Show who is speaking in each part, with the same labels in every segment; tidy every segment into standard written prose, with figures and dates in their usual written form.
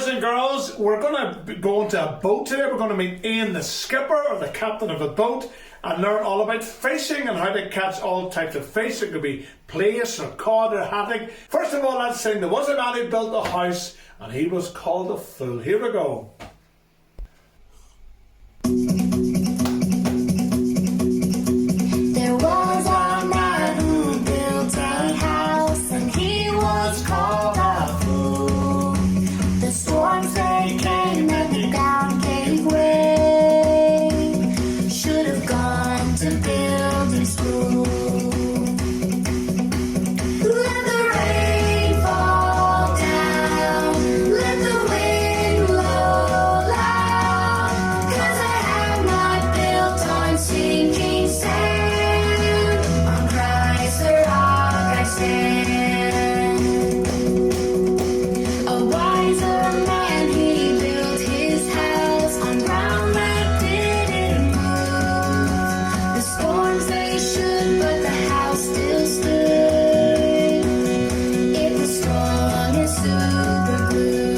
Speaker 1: boys and girls, we're going to go into a boat today. We're going to meet Ian, the skipper or the captain of a boat, and learn all about fishing and how to catch all types of fish. It could be plaice or cod or haddock. First of all, let's sing There Was a Man Who Built a House and He Was Called a Fool. Here we go.
Speaker 2: There was a man who built a house and he was called a fool. The storms they came and the ground gave way. Should have gone to building school. Let the rain fall down, let the wind blow loud, 'cause I have not built on sinking sand. On Christ the rock I stand. A wiser man, he built his house on ground that didn't move. The storms they shook, but the house still stood. It was strong as super glue.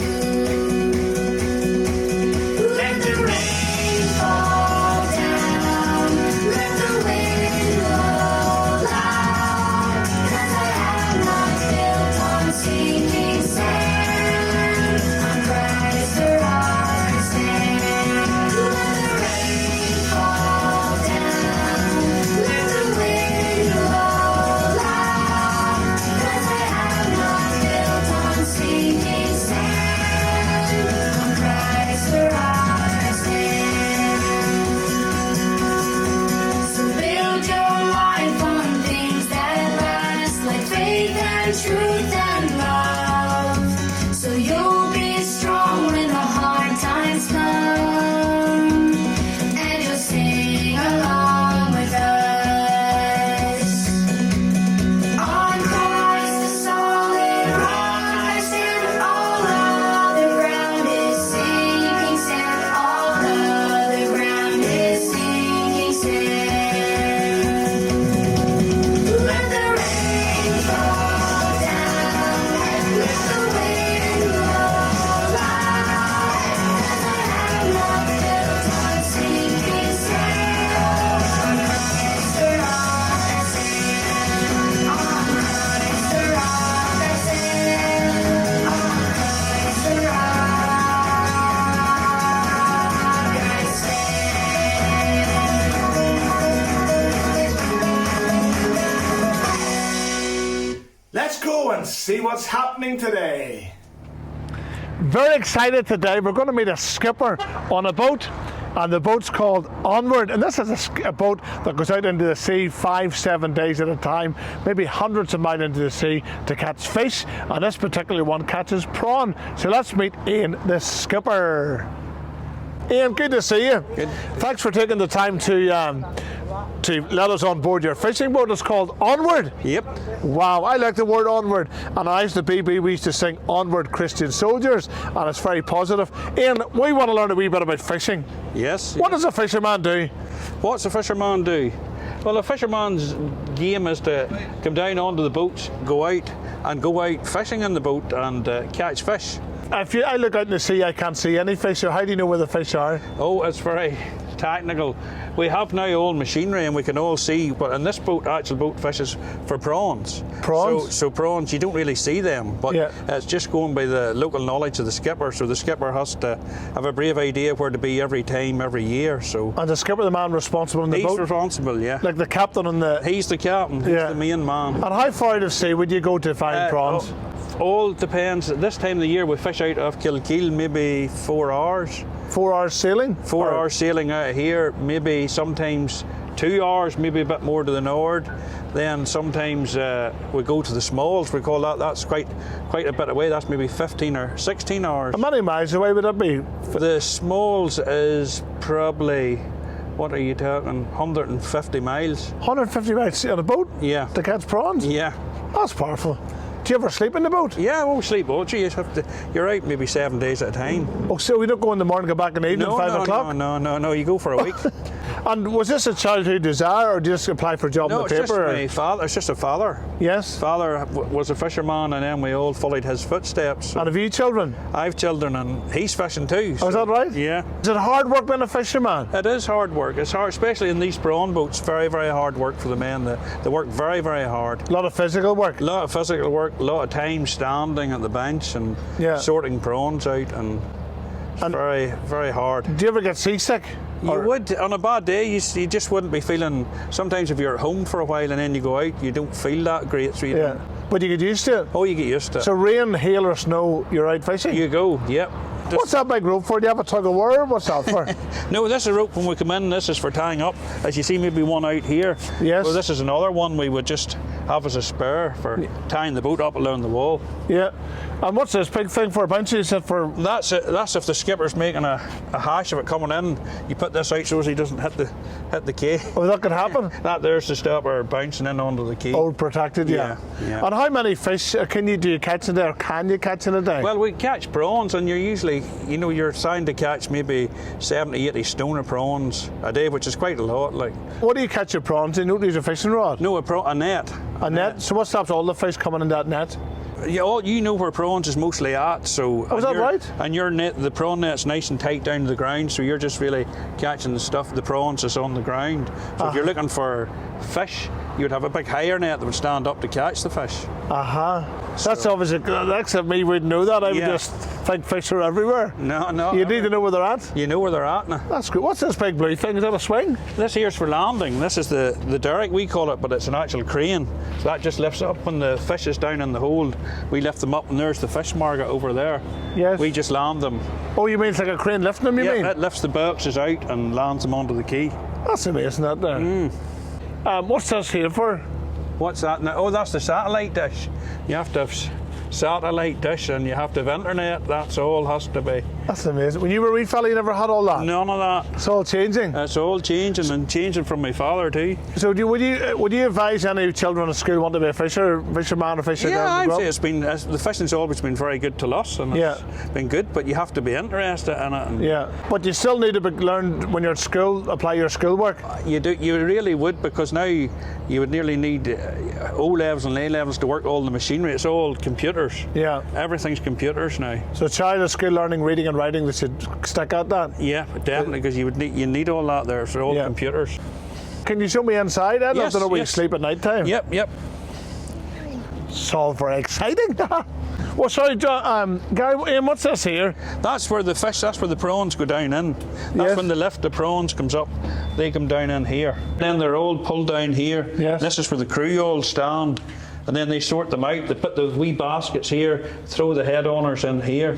Speaker 2: Let the rain fall down, let the wind blow loud, 'cause I have not built on sinking sand. On Christ the rock I stand. Let the rain fall down, let the wind blow loud, 'cause I have not built on sinking sand. On Christ the rock I stand. So build your life on things that last, like faith and truth and love. So you'll be strong when the hard times come, and you'll sing along with us. On Christ the solid rock I stand. All other ground is sinking sand. All other ground is sinking sand. Let the rain fall down, let the wind blow loud, 'cause I have not built on sinking sand. On Christ the rock I stand. On Christ the rock I stand. On Christ the rock I stand.
Speaker 1: Let's go and see what's happening today.
Speaker 3: Very excited today. We're going to meet a skipper on a boat, and the boat's called Onward. And this is a boat that goes out into the sea 5-7 days at a time, maybe hundreds of miles into the sea to catch fish. And this particular one catches prawn. So let's meet Ian, the skipper. Ian, good to see you.
Speaker 4: Good.
Speaker 3: Thanks for taking the time to let us on board your fishing boat. It's called Onward.
Speaker 4: Yep.
Speaker 3: Wow, I like the word onward. And I used to BB, we used to sing Onward Christian Soldiers, and it's very positive. Ian, we want to learn a wee bit about fishing.
Speaker 4: Yes.
Speaker 3: What does a fisherman do?
Speaker 4: What's a fisherman do? Well, a fisherman's game is to come down onto the boat, go out fishing in the boat and catch fish.
Speaker 3: I look out in the sea, I can't see any fish, so how do you know where the fish are?
Speaker 4: Oh, it's very technical. We have now all machinery and we can all see, but in this boat, actual boat fishes for prawns.
Speaker 3: Prawns?
Speaker 4: So prawns, you don't really see them, but
Speaker 3: Yeah.
Speaker 4: it's just going by the local knowledge of the skipper. So the skipper has to have a brave idea where to be every time, every year. So
Speaker 3: And the skipper, the man responsible in the
Speaker 4: he's
Speaker 3: boat?
Speaker 4: responsible, yeah.
Speaker 3: Like the captain and the...
Speaker 4: He's the captain, he's
Speaker 3: Yeah.
Speaker 4: the main man.
Speaker 3: And how far out of sea would you go to find prawns?
Speaker 4: All depends. At this time of the year, we fish out of Kilkeel maybe 4 hours.
Speaker 3: 4 hours sailing?
Speaker 4: 4
Speaker 3: Or-
Speaker 4: hours sailing out of here, maybe sometimes 2 hours, maybe a bit more to the north. Then sometimes we go to the Smalls, we call that. That's quite a bit away. That's maybe 15 or 16 hours.
Speaker 3: How many miles away would that be?
Speaker 4: The Smalls is probably, what are you talking, 150 miles?
Speaker 3: 150 miles on a boat?
Speaker 4: Yeah.
Speaker 3: To catch prawns?
Speaker 4: Yeah.
Speaker 3: That's powerful. Do you ever sleep in the boat?
Speaker 4: Yeah, we won't sleep, won't you? You're out maybe 7 days at a time.
Speaker 3: Oh, so we don't go in the morning, go back in the evening,
Speaker 4: No,
Speaker 3: 5
Speaker 4: no,
Speaker 3: o'clock?
Speaker 4: no, you go for a week.
Speaker 3: And was this a childhood desire, or did you just apply for a job
Speaker 4: No,
Speaker 3: on
Speaker 4: it's
Speaker 3: the
Speaker 4: just
Speaker 3: paper?
Speaker 4: my father. It's just a father.
Speaker 3: Yes.
Speaker 4: Father was a fisherman, and then we all followed his footsteps.
Speaker 3: And have you children?
Speaker 4: I've children, and he's fishing too.
Speaker 3: Oh, is that right?
Speaker 4: Yeah.
Speaker 3: Is it hard work being a fisherman?
Speaker 4: It is hard work. It's hard, especially in these prawn boats. Very, very hard work for the men. They work very, very hard.
Speaker 3: A lot of physical work.
Speaker 4: A lot of physical work, a lot of time standing at the bench and
Speaker 3: Yeah.
Speaker 4: sorting prawns out, and it's very, very hard.
Speaker 3: Do you ever get seasick?
Speaker 4: You would, on a bad day, you just wouldn't be feeling. Sometimes if you're at home for a while and then you go out, you don't feel that great. So you
Speaker 3: Yeah.
Speaker 4: don't-
Speaker 3: But you get used to it.
Speaker 4: Oh, you get used to it.
Speaker 3: So rain, hail, or snow, you're out fishing.
Speaker 4: You go, yep.
Speaker 3: What's that big rope for? Do you have a tug of war? What's that for?
Speaker 4: No, this is a rope when we come in. This is for tying up. As you see, maybe one out here.
Speaker 3: Yes.
Speaker 4: Well, this is another one we would just have as a spare for tying the boat up along the wall.
Speaker 3: Yeah. And what's this big thing for? Bouncy? Is it for?
Speaker 4: That's it. That's if the skipper's making a hash of it coming in. You put this out so as he doesn't hit the quay.
Speaker 3: Oh, that could happen.
Speaker 4: That there's to stop her bouncing in onto the quay.
Speaker 3: Oh, protected. Yeah.
Speaker 4: Yeah.
Speaker 3: And how many fish do you catch in a day, or can you catch in a day?
Speaker 4: Well, we catch prawns, and you're usually, you're signed to catch maybe 70, 80 stone of prawns a day, which is quite a lot. Like,
Speaker 3: What do you catch your prawns in? You don't use a fishing rod.
Speaker 4: no, a net.
Speaker 3: A net. So what stops all the fish coming in that net?
Speaker 4: Yeah, you know where prawns is mostly at, so.
Speaker 3: Oh, is that right?
Speaker 4: And your net, the prawn net's nice and tight down to the ground, so you're just really catching the prawns that's on the ground. So if you're looking for fish, you'd have a big higher net that would stand up to catch the fish.
Speaker 3: That's obviously. Except me wouldn't know that. I would
Speaker 4: Yeah.
Speaker 3: just think fish are everywhere.
Speaker 4: No.
Speaker 3: You need to know where they're at.
Speaker 4: You know where they're at now.
Speaker 3: That's good. What's this big blue thing? Is that a swing?
Speaker 4: This here's for landing. This is the derrick, we call it, but it's an actual crane. So that just lifts up when the fish is down in the hold. We lift them up, and there's the fish market over there.
Speaker 3: Yes.
Speaker 4: We just land them.
Speaker 3: Oh, you mean it's like a crane lifting them? You
Speaker 4: Yeah,
Speaker 3: mean?
Speaker 4: it lifts the boxes out and lands them onto the quay.
Speaker 3: That's amazing, that there. What's this here for?
Speaker 4: What's that now? Oh, that's the satellite dish. You have to have satellite dish, and you have to have internet. That's all has to be.
Speaker 3: That's amazing. When you were a wee fella, you never had all that.
Speaker 4: None of that.
Speaker 3: It's all changing.
Speaker 4: It's all changing, and changing from my father too.
Speaker 3: So would you advise any children at school want to be a fisherman or fisher?
Speaker 4: Yeah,
Speaker 3: down
Speaker 4: I'd
Speaker 3: the
Speaker 4: say
Speaker 3: grub?
Speaker 4: it's been the fishing's always been very good to us, and it's been good. But you have to be interested in it. And
Speaker 3: Yeah, but you still need to learn when you're at school, apply your schoolwork.
Speaker 4: you do. You really would, because now you would nearly need O levels and A levels to work all the machinery. It's all computers.
Speaker 3: Yeah.
Speaker 4: Everything's computers now.
Speaker 3: So a child at school learning reading and writing, they should stick at that.
Speaker 4: Yeah, definitely, because you need all that there. So all
Speaker 3: Yeah.
Speaker 4: computers.
Speaker 3: Can you show me inside? I'd love
Speaker 4: Yes,
Speaker 3: to know where you
Speaker 4: yes.
Speaker 3: sleep at night time.
Speaker 4: Yep.
Speaker 3: It's all very exciting. Well, sorry, John, Gary, Ian, what's this here?
Speaker 4: That's where the fish. That's where the prawns go down in. That's
Speaker 3: Yes.
Speaker 4: when the lift the prawns comes up. They come down in here. Then they're all pulled down here.
Speaker 3: Yes.
Speaker 4: This is where the crew all stand, and then they sort them out. They put the wee baskets here, throw the head owners in here,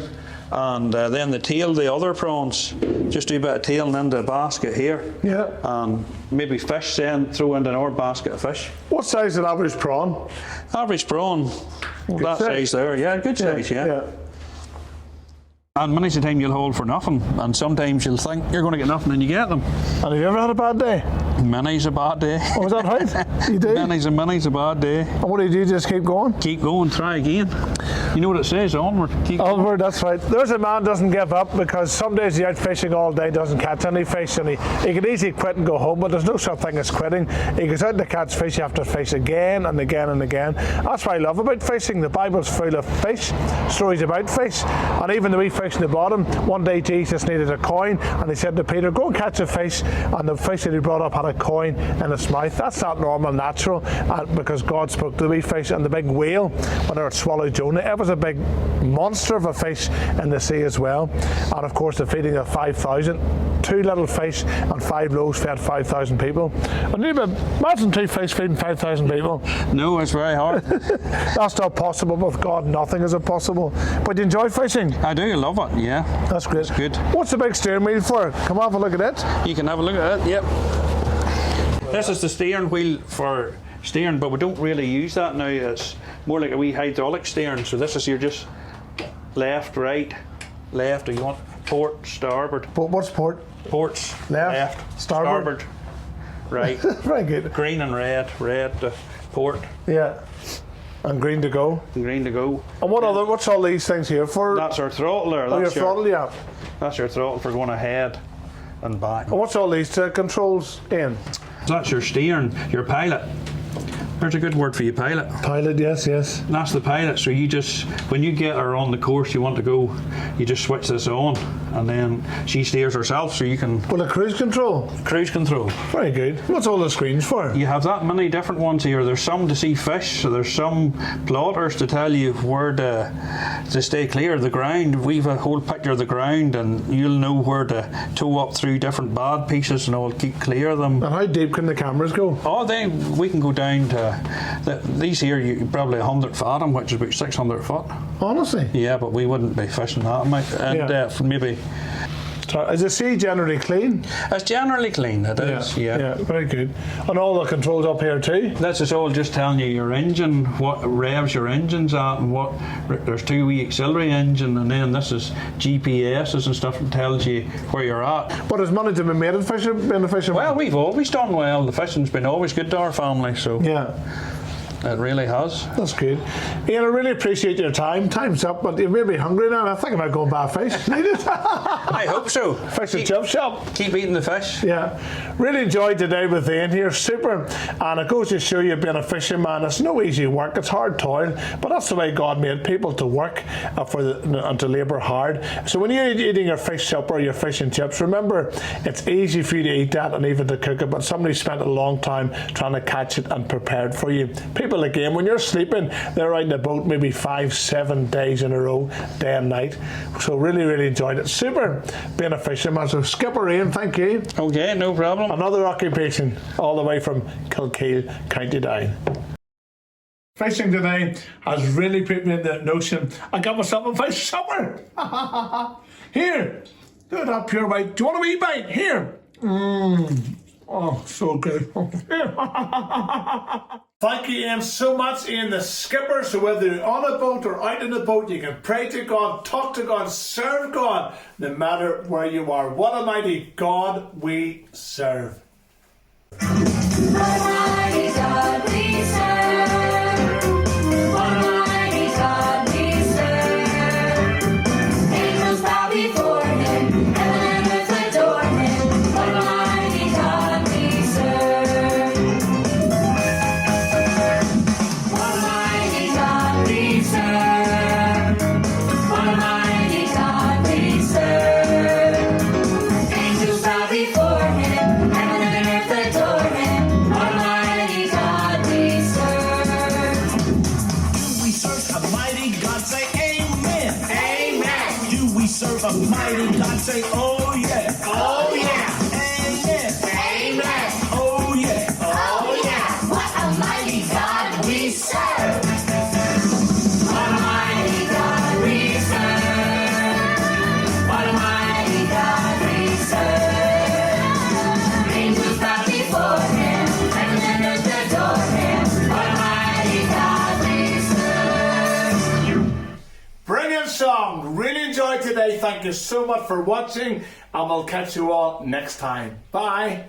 Speaker 4: and then the tail, the other prawns, just do a bit of tailing into a basket here.
Speaker 3: Yeah.
Speaker 4: And maybe fish then throw into our basket of fish.
Speaker 3: What size is an average prawn?
Speaker 4: Average prawn, that
Speaker 3: size.
Speaker 4: size there. Yeah, good size. Yeah. And many's the time you'll hold for nothing, and sometimes you'll think you're going to get nothing and you get them.
Speaker 3: And have you ever had a bad day?
Speaker 4: Many's a bad day.
Speaker 3: Oh, is that right? You do?
Speaker 4: Many's a bad day.
Speaker 3: And what do? Just keep going?
Speaker 4: Keep going, try again. You know what it says, onward. Keep going.
Speaker 3: Onward, that's right. There's a man doesn't give up, because some days he's out fishing all day, doesn't catch any fish, and he could easily quit and go home, but there's no such thing as quitting. He goes out to catch fish after fish again and again and again. That's what I love about fishing. The Bible's full of fish, stories about fish, and even the wee fish in the bottom. One day Jesus needed a coin, and he said to Peter, go and catch a fish, and the fish that he brought up had a coin in its mouth. That's not normal, natural, because God spoke to the wee fish. And the big whale, when it swallowed Jonah, it was a big monster of a fish in the sea as well. And of course the feeding of 5,000, 2 little fish and 5 loaves fed 5,000 people. And you imagine 2 fish feeding 5,000 people.
Speaker 4: No, it's very hard.
Speaker 3: That's not possible. With God, nothing is impossible. But you enjoy fishing?
Speaker 4: I do love it, yeah.
Speaker 3: That's great.
Speaker 4: It's good.
Speaker 3: What's the big steering wheel for? Come have a look at it.
Speaker 4: You can have a look at it, yep. This is the steering wheel for steering, but we don't really use that now. It's more like a wee hydraulic steering. So this is your just left, right, left, or you want port, starboard.
Speaker 3: But what's port?
Speaker 4: Ports,
Speaker 3: Left, starboard.
Speaker 4: right.
Speaker 3: Very good.
Speaker 4: Green and red to port,
Speaker 3: Yeah. And green to go.
Speaker 4: and green to go.
Speaker 3: And what's all these things here for?
Speaker 4: That's our throttle there.
Speaker 3: Oh, your
Speaker 4: That's
Speaker 3: throttle, yeah.
Speaker 4: That's your throttle for going ahead. and back.
Speaker 3: And what's all these controls in?
Speaker 4: So that's your steering, your pilot. There's a good word for you, pilot.
Speaker 3: Pilot, yes.
Speaker 4: And that's the pilot. So you just, when you get her on the course you want to go, you just switch this on, and then she steers herself. So you can
Speaker 3: Well, a cruise control.
Speaker 4: cruise control.
Speaker 3: Very good. What's all the screens for?
Speaker 4: You have that many different ones here. There's some to see fish. So there's some plotters to tell you where to stay clear of the ground. We've a whole picture of the ground, and you'll know where to tow up through different bad pieces, and I'll keep clear of them.
Speaker 3: And how deep can the cameras go?
Speaker 4: Oh, we can go down to these here. You probably 100 fathom, which is about 600 foot.
Speaker 3: Honestly.
Speaker 4: Yeah, but we wouldn't be fishing that amount. And
Speaker 3: Yeah.
Speaker 4: maybe
Speaker 3: Is the sea generally clean?
Speaker 4: it's generally clean. It is. Yeah.
Speaker 3: Very good. And all the controls up here too?
Speaker 4: This is all just telling you your engine, what revs your engine's at, and what there's 2 wee auxiliary engine, and then this is GPSs and stuff that tells you where you're at.
Speaker 3: But has money to be made in being a fisherman?
Speaker 4: Well, we've always done well. The fishing's been always good to our family, so
Speaker 3: Yeah.
Speaker 4: it really has.
Speaker 3: That's good. Ian, I really appreciate your time. Time's up, but you may be hungry now. I think about going buy fish. Need it?
Speaker 4: I hope so.
Speaker 3: Fish and chip shop.
Speaker 4: Keep eating the fish.
Speaker 3: Yeah, really enjoyed today with Ian here, super. And it goes to show you being a fisherman, it's no easy work, it's hard toil, but that's the way God made people, to work and to labour hard. So when you're eating your fish supper, your fish and chips, remember it's easy for you to eat that and even to cook it, but somebody spent a long time trying to catch it and prepare it for you. People again, when you're sleeping, they're out in the boat maybe 5-7 days in a row, day and night. So really, really enjoyed it. Super being a fisherman. So Skipper Ian, thank you.
Speaker 4: Okay, no problem.
Speaker 3: Another occupation all the way from Kilkeel, County Down. Fishing today has really put me in the notion. I got myself a fish supper. Here, look at that pure white. Do you want a wee bite? Here. Oh, so good. Thank you, Ian, so much, Ian, the skipper. So whether you're on a boat or out in a boat, you can pray to God, talk to God, serve God, no matter where you are. What a mighty God we serve.
Speaker 2: Almighty God we serve. Almighty God we serve. Angels bow before Him, heaven and earth adore Him. Almighty God we serve. Almighty God we serve. Almighty God we serve. Angels bow before Him, heaven and earth adore Him. Almighty God we serve.
Speaker 5: Do we serve a mighty God? Say amen. Amen. Do we serve a mighty God? Say oh yeah. Oh yeah. Amen. Amen. Oh yeah.
Speaker 2: Oh yeah, what a mighty God we serve. Almighty God we serve. Almighty God we serve. Angels bow before Him, heaven and earth adore Him. Almighty God we serve.
Speaker 1: Brilliant song. Really enjoyed today. Thank you so much for watching, and we'll catch you all next time. Bye.